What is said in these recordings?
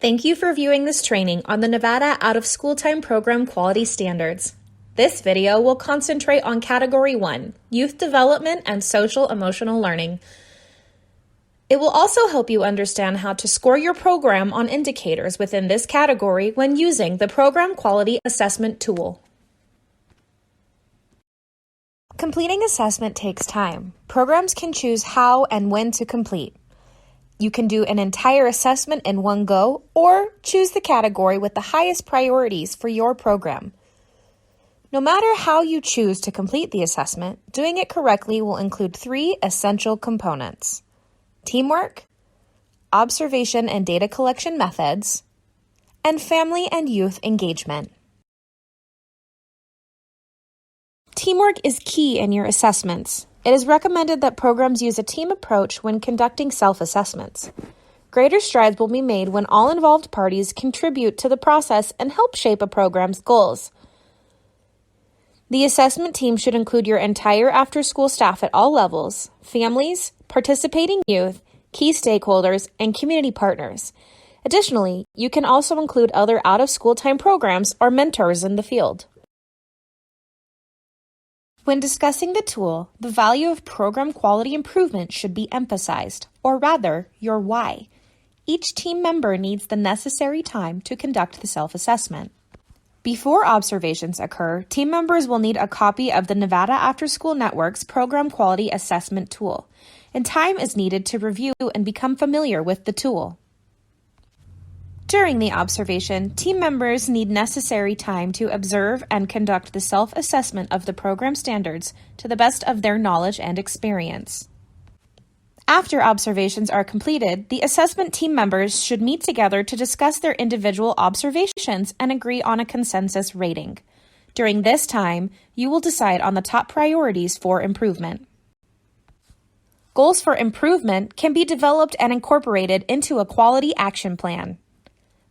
Thank you for viewing this training on the Nevada Out-of-School Time Program Quality Standards. This video will concentrate on Category 1, Youth Development and Social Emotional Learning. It will also help you understand how to score your program on indicators within this category when using the Program Quality Assessment tool. Completing assessment takes time. Programs can choose how and when to complete. You can do an entire assessment in one go or choose the category with the highest priorities for your program. No matter how you choose to complete the assessment, doing it correctly will include 3 essential components: teamwork, observation and data collection methods, and family and youth engagement. Teamwork is key in your assessments. It is recommended that programs use a team approach when conducting self-assessments. Greater strides will be made when all involved parties contribute to the process and help shape a program's goals. The assessment team should include your entire after-school staff at all levels, families, participating youth, key stakeholders, and community partners. Additionally, you can also include other out-of-school time programs or mentors in the field. When discussing the tool, the value of program quality improvement should be emphasized, or rather, your why. Each team member needs the necessary time to conduct the self-assessment. Before observations occur, team members will need a copy of the Nevada After-School Network's Program Quality Assessment tool, and time is needed to review and become familiar with the tool. During the observation, team members need necessary time to observe and conduct the self-assessment of the program standards to the best of their knowledge and experience. After observations are completed, the assessment team members should meet together to discuss their individual observations and agree on a consensus rating. During this time, you will decide on the top priorities for improvement. Goals for improvement can be developed and incorporated into a quality action plan.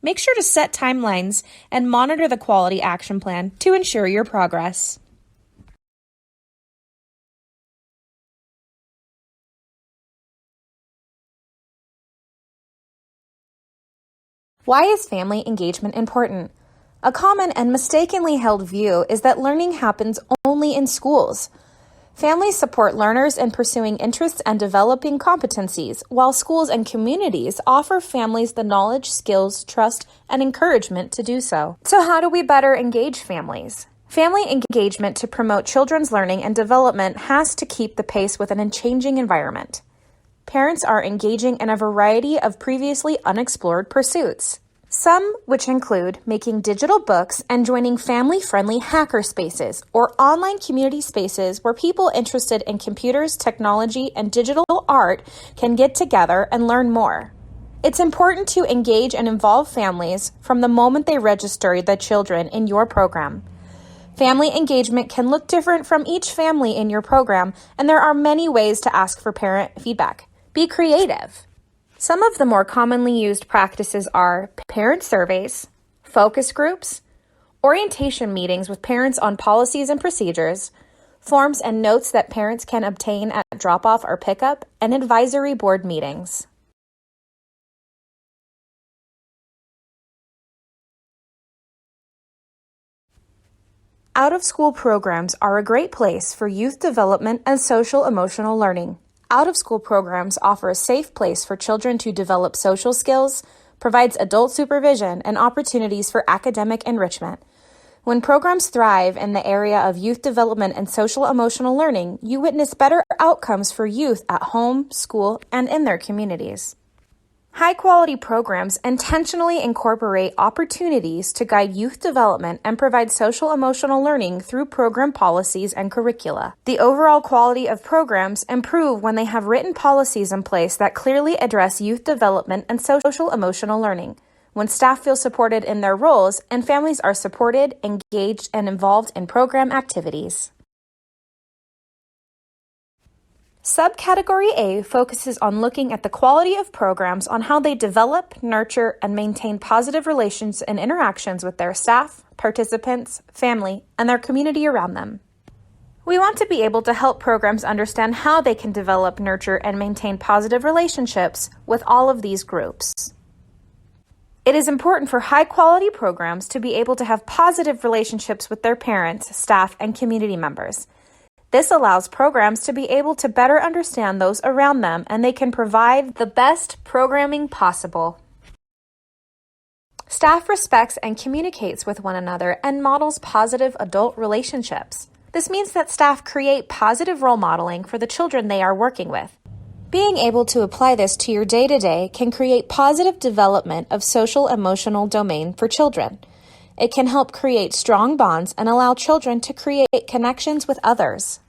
Make sure to set timelines and monitor the quality action plan to ensure your progress. Why is family engagement important? A common and mistakenly held view is that learning happens only in schools. Families support learners in pursuing interests and developing competencies, while schools and communities offer families the knowledge, skills, trust, and encouragement to do so. So how do we better engage families? Family engagement to promote children's learning and development has to keep the pace with a changing environment. Parents are engaging in a variety of previously unexplored pursuits. Some which include making digital books and joining family-friendly hacker spaces or online community spaces where people interested in computers, technology, and digital art can get together and learn more. It's important to engage and involve families from the moment they register the children in your program. Family engagement can look different from each family in your program, and there are many ways to ask for parent feedback. Be creative. Some of the more commonly used practices are parent surveys, focus groups, orientation meetings with parents on policies and procedures, forms and notes that parents can obtain at drop-off or pickup, and advisory board meetings. Out-of-school programs are a great place for youth development and social emotional learning. Out-of-school programs offer a safe place for children to develop social skills, provides adult supervision, and opportunities for academic enrichment. When programs thrive in the area of youth development and social emotional learning, you witness better outcomes for youth at home, school, and in their communities. High-quality programs intentionally incorporate opportunities to guide youth development and provide social-emotional learning through program policies and curricula. The overall quality of programs improve when they have written policies in place that clearly address youth development and social-emotional learning, when staff feel supported in their roles and families are supported, engaged, and involved in program activities. Subcategory A focuses on looking at the quality of programs on how they develop, nurture, and maintain positive relations and interactions with their staff, participants, family, and their community around them. We want to be able to help programs understand how they can develop, nurture, and maintain positive relationships with all of these groups. It is important for high-quality programs to be able to have positive relationships with their parents, staff, and community members. This allows programs to be able to better understand those around them, and they can provide the best programming possible. Staff respects and communicates with one another and models positive adult relationships. This means that staff create positive role modeling for the children they are working with. Being able to apply this to your day-to-day can create positive development of social-emotional domain for children. It can help create strong bonds and allow children to create connections with others.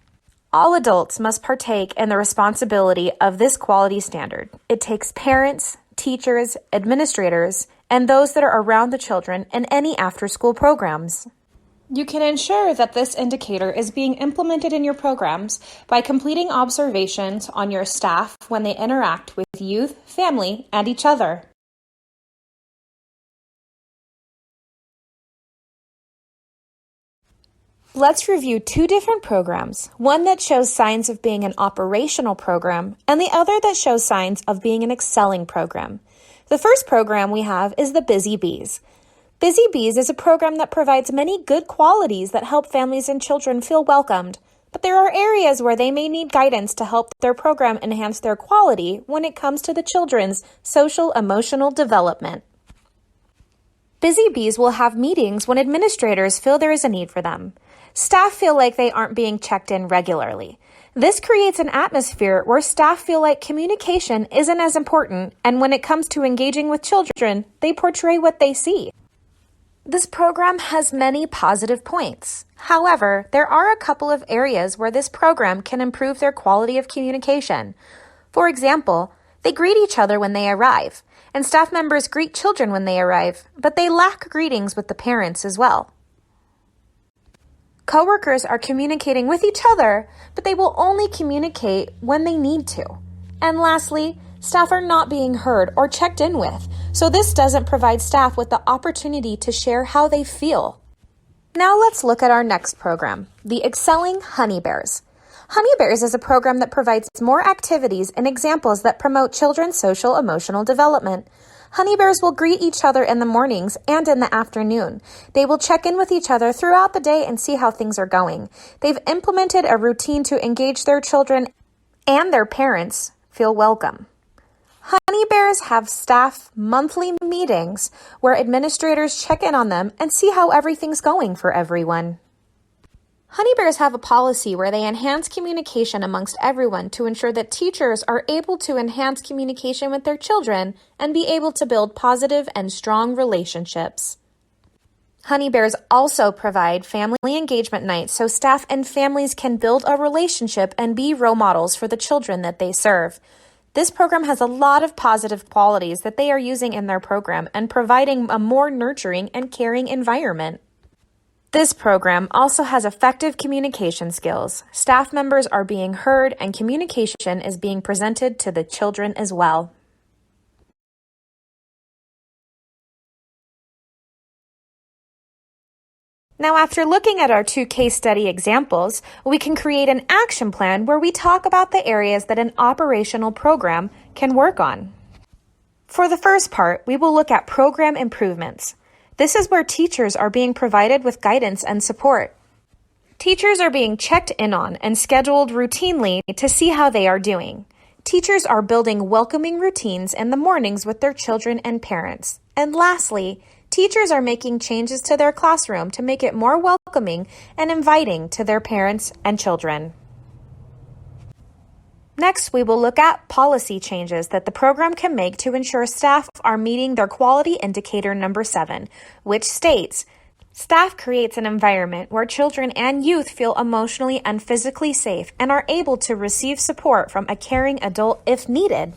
All adults must partake in the responsibility of this quality standard. It takes parents, teachers, administrators, and those that are around the children in any after-school programs. You can ensure that this indicator is being implemented in your programs by completing observations on your staff when they interact with youth, family, and each other. Let's review two different programs, one that shows signs of being an operational program and the other that shows signs of being an excelling program. The first program we have is the Busy Bees. Busy Bees is a program that provides many good qualities that help families and children feel welcomed, but there are areas where they may need guidance to help their program enhance their quality when it comes to the children's social-emotional development. Busy Bees will have meetings when administrators feel there is a need for them. Staff feel like they aren't being checked in regularly. This creates an atmosphere where staff feel like communication isn't as important, and when it comes to engaging with children, they portray what they see. This program has many positive points. However, there are a couple of areas where this program can improve their quality of communication. For example, they greet each other when they arrive, and staff members greet children when they arrive, but they lack greetings with the parents as well. Coworkers are communicating with each other, but they will only communicate when they need to. And lastly, staff are not being heard or checked in with, so this doesn't provide staff with the opportunity to share how they feel. Now let's look at our next program, the Excelling Honey Bears. Honey Bears is a program that provides more activities and examples that promote children's social emotional development. Honey Bears will greet each other in the mornings and in the afternoon. They will check in with each other throughout the day and see how things are going. They've implemented a routine to engage their children and their parents feel welcome. Honey Bears have staff monthly meetings where administrators check in on them and see how everything's going for everyone. Honey Bears have a policy where they enhance communication amongst everyone to ensure that teachers are able to enhance communication with their children and be able to build positive and strong relationships. Honey Bears also provide family engagement nights so staff and families can build a relationship and be role models for the children that they serve. This program has a lot of positive qualities that they are using in their program and providing a more nurturing and caring environment. This program also has effective communication skills. Staff members are being heard and communication is being presented to the children as well. Now, after looking at our two case study examples, we can create an action plan where we talk about the areas that an operational program can work on. For the first part, we will look at program improvements. This is where teachers are being provided with guidance and support. Teachers are being checked in on and scheduled routinely to see how they are doing. Teachers are building welcoming routines in the mornings with their children and parents. And lastly, teachers are making changes to their classroom to make it more welcoming and inviting to their parents and children. Next, we will look at policy changes that the program can make to ensure staff are meeting their quality indicator number 7, which states, staff creates an environment where children and youth feel emotionally and physically safe and are able to receive support from a caring adult if needed.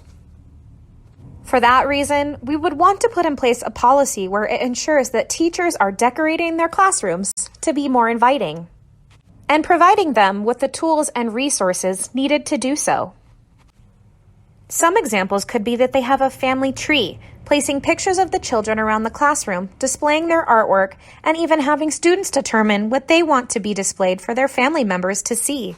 For that reason, we would want to put in place a policy where it ensures that teachers are decorating their classrooms to be more inviting and providing them with the tools and resources needed to do so. Some examples could be that they have a family tree, placing pictures of the children around the classroom, displaying their artwork, and even having students determine what they want to be displayed for their family members to see.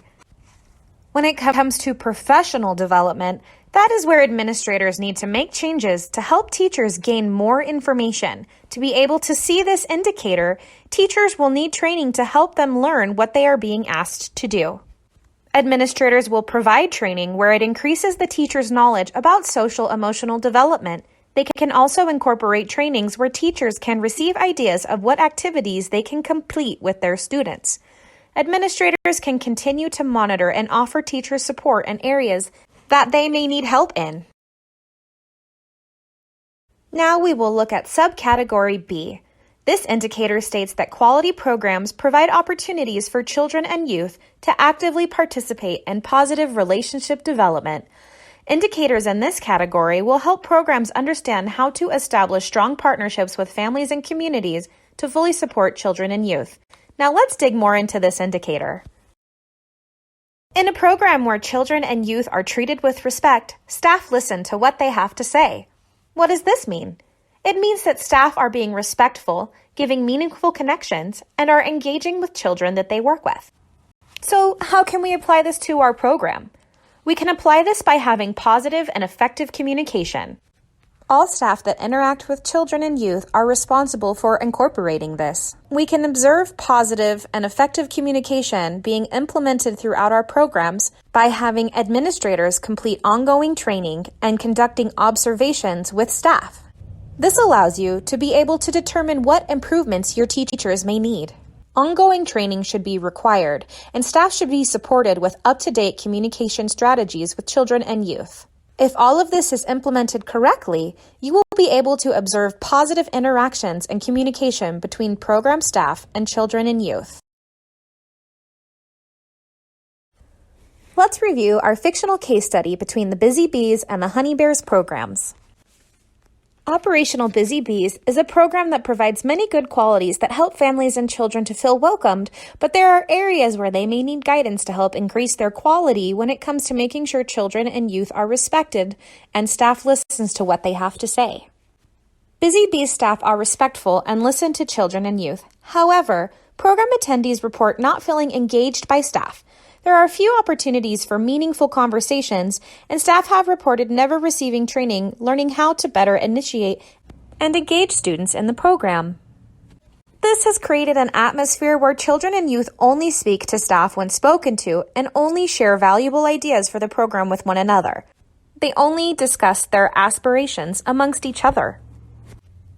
When it comes to professional development, That is where administrators need to make changes to help teachers gain more information. To be able to see this indicator, teachers will need training to help them learn what they are being asked to do. Administrators will provide training where it increases the teacher's knowledge about social-emotional development. They can also incorporate trainings where teachers can receive ideas of what activities they can complete with their students. Administrators can continue to monitor and offer teachers support in areas that they may need help in. Now we will look at subcategory B. This indicator states that quality programs provide opportunities for children and youth to actively participate in positive relationship development. Indicators in this category will help programs understand how to establish strong partnerships with families and communities to fully support children and youth. Now let's dig more into this indicator. In a program where children and youth are treated with respect, staff listen to what they have to say. What does this mean? It means that staff are being respectful, giving meaningful connections, and are engaging with children that they work with. So, how can we apply this to our program? We can apply this by having positive and effective communication. All staff that interact with children and youth are responsible for incorporating this. We can observe positive and effective communication being implemented throughout our programs by having administrators complete ongoing training and conducting observations with staff. This allows you to be able to determine what improvements your teachers may need. Ongoing training should be required, and staff should be supported with up-to-date communication strategies with children and youth. If all of this is implemented correctly, you will be able to observe positive interactions and communication between program staff and children and youth. Let's review our fictional case study between the Busy Bees and the Honey Bears programs. Operational Busy Bees is a program that provides many good qualities that help families and children to feel welcomed, but there are areas where they may need guidance to help increase their quality when it comes to making sure children and youth are respected and staff listens to what they have to say. Busy Bees staff are respectful and listen to children and youth. However, program attendees report not feeling engaged by staff. There are few opportunities for meaningful conversations, and staff have reported never receiving training learning how to better initiate and engage students in the program. This has created an atmosphere where children and youth only speak to staff when spoken to and only share valuable ideas for the program with one another. They only discuss their aspirations amongst each other.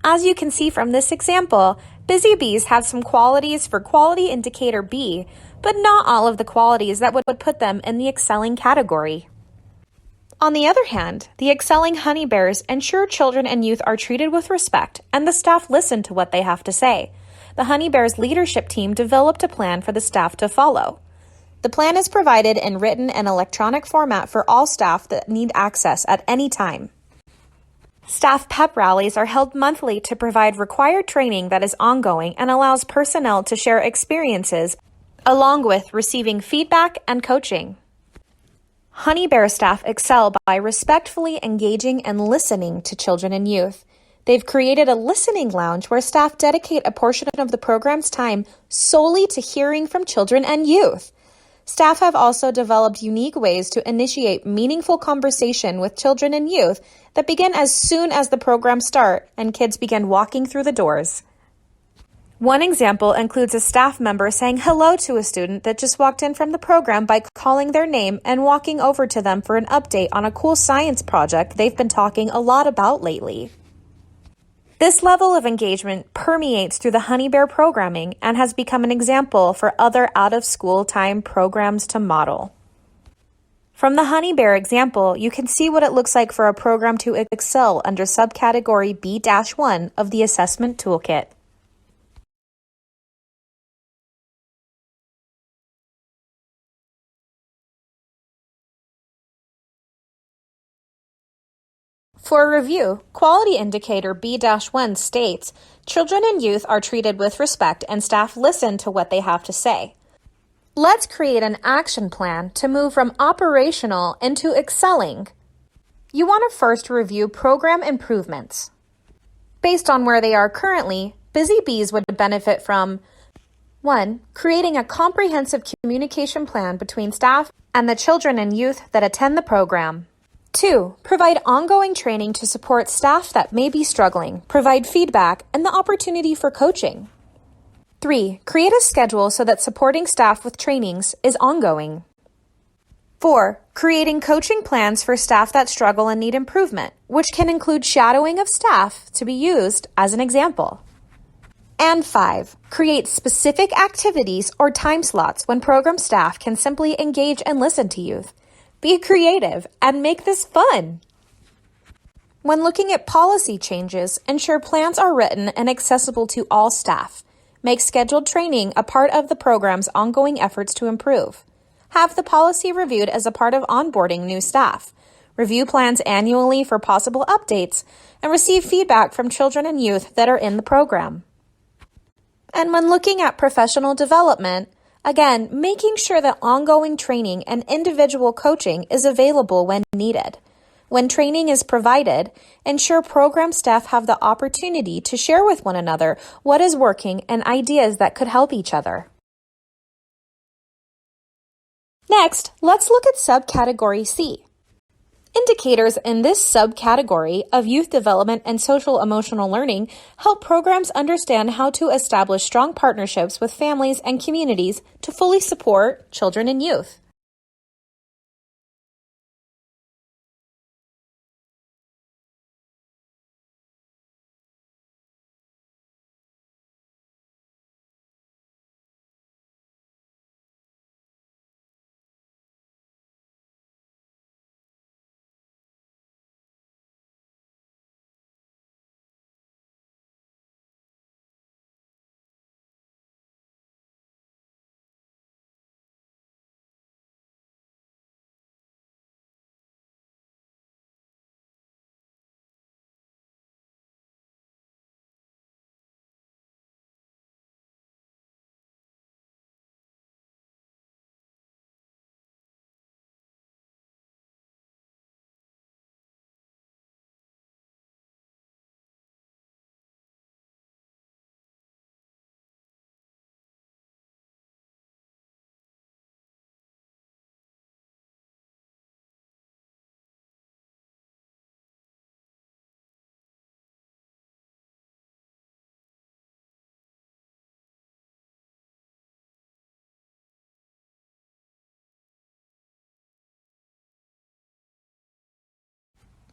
As you can see from this example, Busy Bees have some qualities for quality indicator B, but not all of the qualities that would put them in the excelling category. On the other hand, the excelling Honey Bears ensure children and youth are treated with respect and the staff listen to what they have to say. The Honey Bears leadership team developed a plan for the staff to follow. The plan is provided in written and electronic format for all staff that need access at any time. Staff pep rallies are held monthly to provide required training that is ongoing and allows personnel to share experiences along with receiving feedback and coaching. Honey Bear staff excel by respectfully engaging and listening to children and youth. They've created a listening lounge where staff dedicate a portion of the program's time solely to hearing from children and youth. Staff have also developed unique ways to initiate meaningful conversation with children and youth that begin as soon as the program starts and kids begin walking through the doors. One example includes a staff member saying hello to a student that just walked in from the program by calling their name and walking over to them for an update on a cool science project they've been talking a lot about lately. This level of engagement permeates through the Honey Bear programming and has become an example for other out-of-school time programs to model. From the Honey Bear example, you can see what it looks like for a program to excel under subcategory B-1 of the assessment toolkit. For a review, quality indicator B-1 states, children and youth are treated with respect and staff listen to what they have to say. Let's create an action plan to move from operational into excelling. You want to first review program improvements. Based on where they are currently, Busy Bees would benefit from 1. Creating a comprehensive communication plan between staff and the children and youth that attend the program. 2. Provide ongoing training to support staff that may be struggling, provide feedback, and the opportunity for coaching. 3. Create a schedule so that supporting staff with trainings is ongoing. 4. Creating coaching plans for staff that struggle and need improvement, which can include shadowing of staff to be used as an example. And 5. Create specific activities or time slots when program staff can simply engage and listen to youth. Be creative and make this fun. When looking at policy changes, ensure plans are written and accessible to all staff. Make scheduled training a part of the program's ongoing efforts to improve. Have the policy reviewed as a part of onboarding new staff. Review plans annually for possible updates, and receive feedback from children and youth that are in the program. And when looking at professional development, again, making sure that ongoing training and individual coaching is available when needed. When training is provided, ensure program staff have the opportunity to share with one another what is working and ideas that could help each other. Next, let's look at subcategory C. Indicators in this subcategory of youth development and social emotional learning help programs understand how to establish strong partnerships with families and communities to fully support children and youth.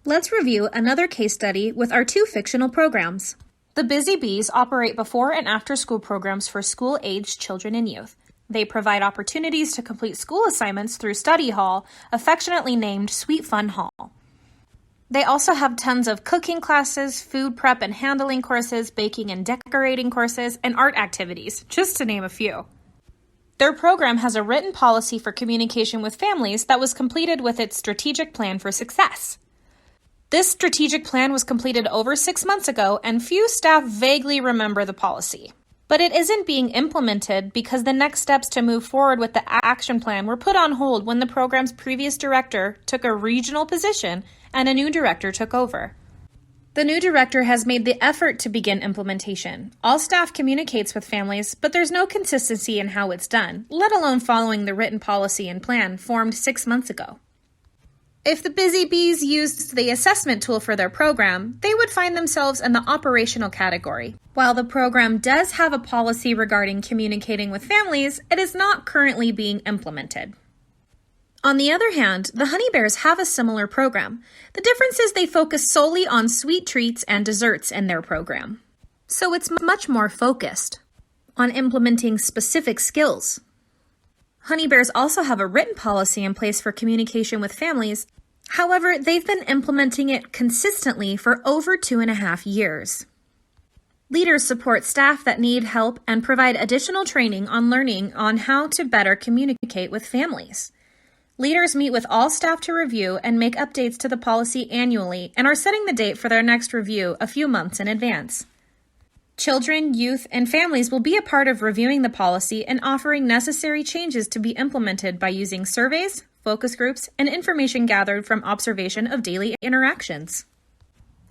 Let's review another case study with our two fictional programs. The Busy Bees operate before and after school programs for school-aged children and youth. They provide opportunities to complete school assignments through Study Hall, affectionately named Sweet Fun Hall. They also have tons of cooking classes, food prep and handling courses, baking and decorating courses, and art activities, just to name a few. Their program has a written policy for communication with families that was completed with its strategic plan for success. This strategic plan was completed over 6 months ago, and few staff vaguely remember the policy. But it isn't being implemented because the next steps to move forward with the action plan were put on hold when the program's previous director took a regional position and a new director took over. The new director has made the effort to begin implementation. All staff communicates with families, but there's no consistency in how it's done, let alone following the written policy and plan formed 6 months ago. If the Busy Bees used the assessment tool for their program, they would find themselves in the operational category. While the program does have a policy regarding communicating with families, it is not currently being implemented. On the other hand, the Honey Bears have a similar program. The difference is they focus solely on sweet treats and desserts in their program. So it's much more focused on implementing specific skills. Honey Bears also have a written policy in place for communication with families. However, they've been implementing it consistently for over 2.5 years. Leaders support staff that need help and provide additional training on learning on how to better communicate with families. Leaders meet with all staff to review and make updates to the policy annually and are setting the date for their next review a few months in advance. Children, youth, and families will be a part of reviewing the policy and offering necessary changes to be implemented by using surveys, focus groups, and information gathered from observation of daily interactions.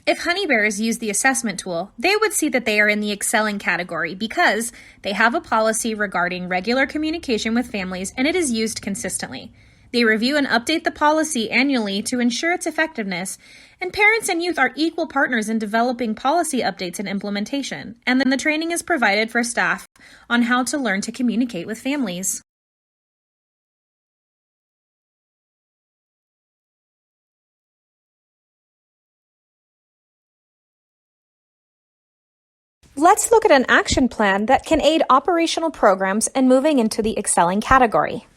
If Honey Bears use the assessment tool, they would see that they are in the excelling category because they have a policy regarding regular communication with families and it is used consistently. They review and update the policy annually to ensure its effectiveness, and parents and youth are equal partners in developing policy updates and implementation, and then the training is provided for staff on how to learn to communicate with families. Let's look at an action plan that can aid operational programs and moving into the excelling category.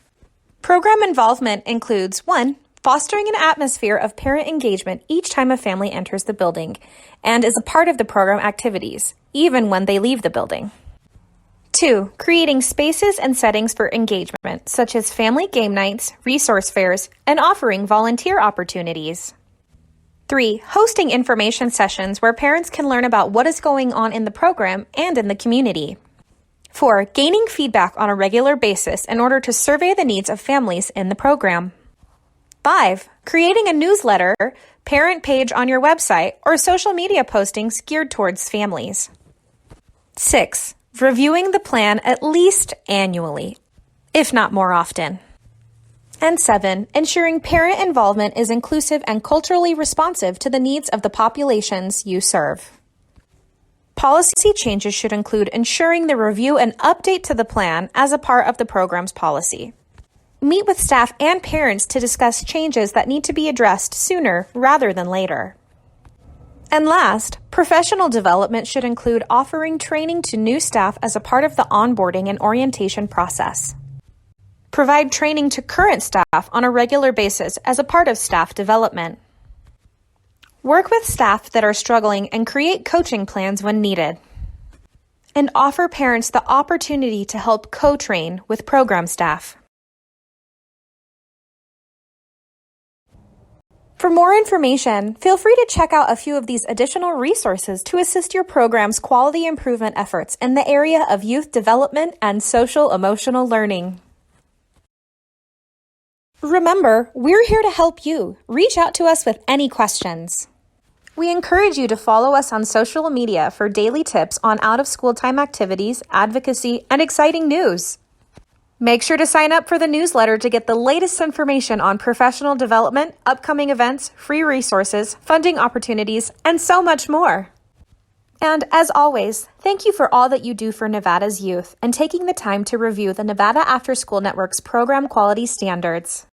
Program involvement includes 1. Fostering an atmosphere of parent engagement each time a family enters the building and is a part of the program activities, even when they leave the building. 2. Creating spaces and settings for engagement, such as family game nights, resource fairs, and offering volunteer opportunities. 3. Hosting information sessions where parents can learn about what is going on in the program and in the community. 4. Gaining feedback on a regular basis in order to survey the needs of families in the program. 5. Creating a newsletter, parent page on your website, or social media postings geared towards families. 6. Reviewing the plan at least annually, if not more often. And 7. Ensuring parent involvement is inclusive and culturally responsive to the needs of the populations you serve. Policy changes should include ensuring the review and update to the plan as a part of the program's policy. Meet with staff and parents to discuss changes that need to be addressed sooner rather than later. And last, professional development should include offering training to new staff as a part of the onboarding and orientation process. Provide training to current staff on a regular basis as a part of staff development. Work with staff that are struggling and create coaching plans when needed. And offer parents the opportunity to help co-train with program staff. For more information, feel free to check out a few of these additional resources to assist your program's quality improvement efforts in the area of youth development and social-emotional learning. Remember, we're here to help you. Reach out to us with any questions. We encourage you to follow us on social media for daily tips on out-of-school time activities, advocacy, and exciting news. Make sure to sign up for the newsletter to get the latest information on professional development, upcoming events, free resources, funding opportunities, and so much more. And as always, thank you for all that you do for Nevada's youth and taking the time to review the Nevada After School Network's program quality standards.